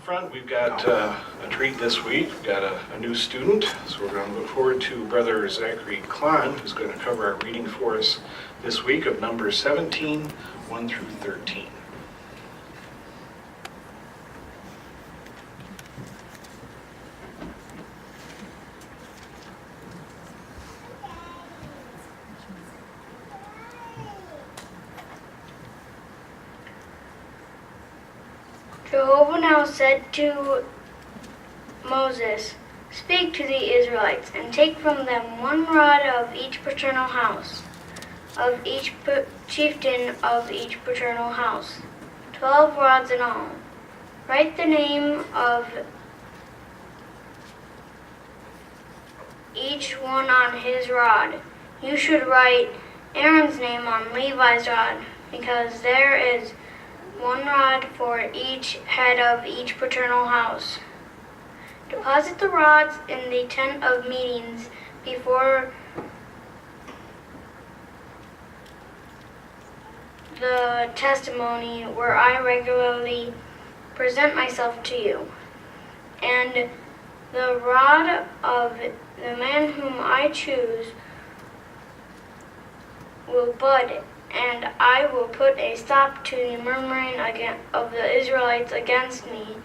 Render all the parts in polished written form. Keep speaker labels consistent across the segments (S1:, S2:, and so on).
S1: Front, we've got a treat this week. We've got a new student, so we're going to look forward to Brother Zachary Klann, who's going to cover our reading for us this week of Numbers 17, 1 through 13.
S2: Jehovah now said to Moses, "Speak to the Israelites, and take from them 1 rod of each paternal house, of each chieftain of each paternal house, 12 rods in all. Write the name of each one on his rod. You should write Aaron's name on Levi's rod, because there is 1 rod for each head of each paternal house. Deposit the rods in the tent of meetings before the testimony where I regularly present myself to you. And the rod of the man whom I choose will bud, and I will put a stop to the murmuring of the Israelites against me,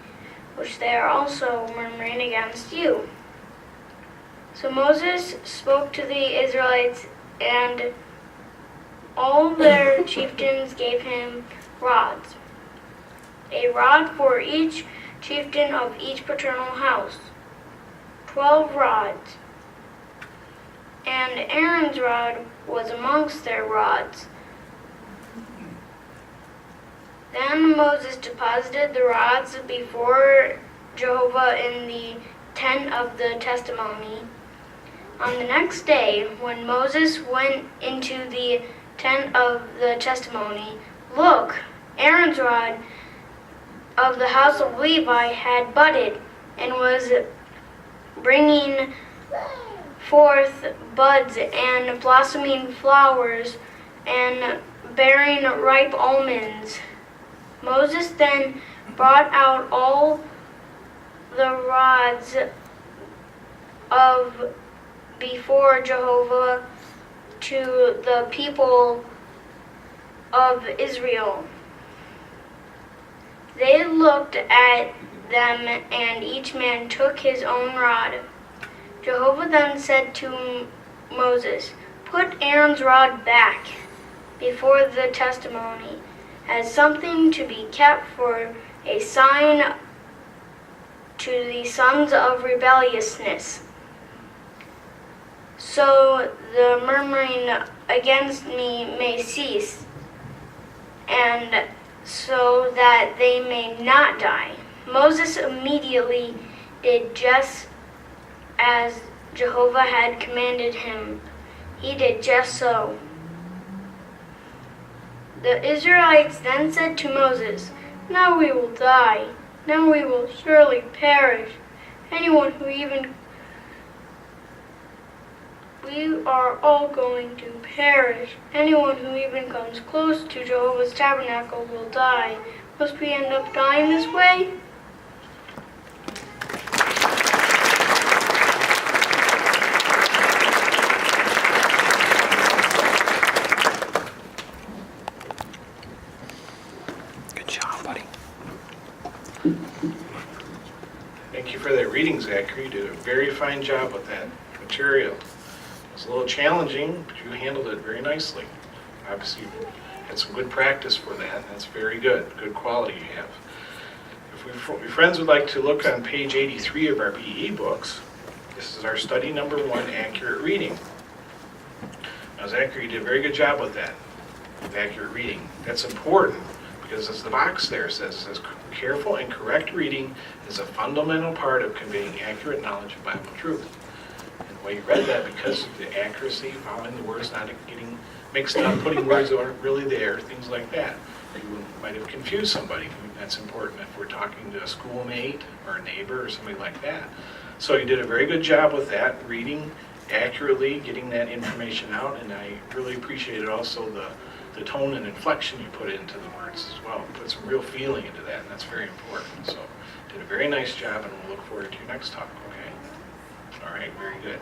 S2: which they are also murmuring against you." So Moses spoke to the Israelites, and all their chieftains gave him rods, a rod for each chieftain of each paternal house, 12 rods. And Aaron's rod was amongst their rods. Then Moses deposited the rods before Jehovah in the tent of the testimony. On the next day, when Moses went into the tent of the testimony, look, Aaron's rod of the house of Levi had budded and was bringing forth buds and blossoming flowers and bearing ripe almonds. Moses then brought out all the rods of before Jehovah to the people of Israel. They looked at them, and each man took his own rod. Jehovah then said to Moses, "Put Aaron's rod back before the testimony, as something to be kept for a sign to the sons of rebelliousness, so the murmuring against me may cease, and so that they may not die." Moses immediately did just as Jehovah had commanded him. He did just so. The Israelites then said to Moses, "Now we will die. Now we will surely perish. We are all going to perish. Anyone who even comes close to Jehovah's tabernacle will die. Must we end up dying this way?"
S1: Thank you for that reading, Zachary. You did a very fine job with that material. It was a little challenging, but you handled it very nicely. Obviously, you had some good practice for that. That's very good. Good quality you have. If your friends would like to look on page 83 of our PE books, this is our study number 1, accurate reading. Now, Zachary did a very good job with that, with accurate reading. That's important because, as the box there says, it says careful and correct reading is a fundamental part of conveying accurate knowledge of Bible truth. And the way you read that, because of the accuracy, following the words, not getting mixed up, putting words that aren't really there, things like that. You might have confused somebody. That's important if we're talking to a schoolmate or a neighbor or somebody like that. So you did a very good job with that, reading accurately, getting that information out, and I really appreciated also the tone and inflection you put into the words as well. Put some real feeling into that, and that's very important. So Did a very nice job, and we'll look forward to your next talk, okay? All right, very good.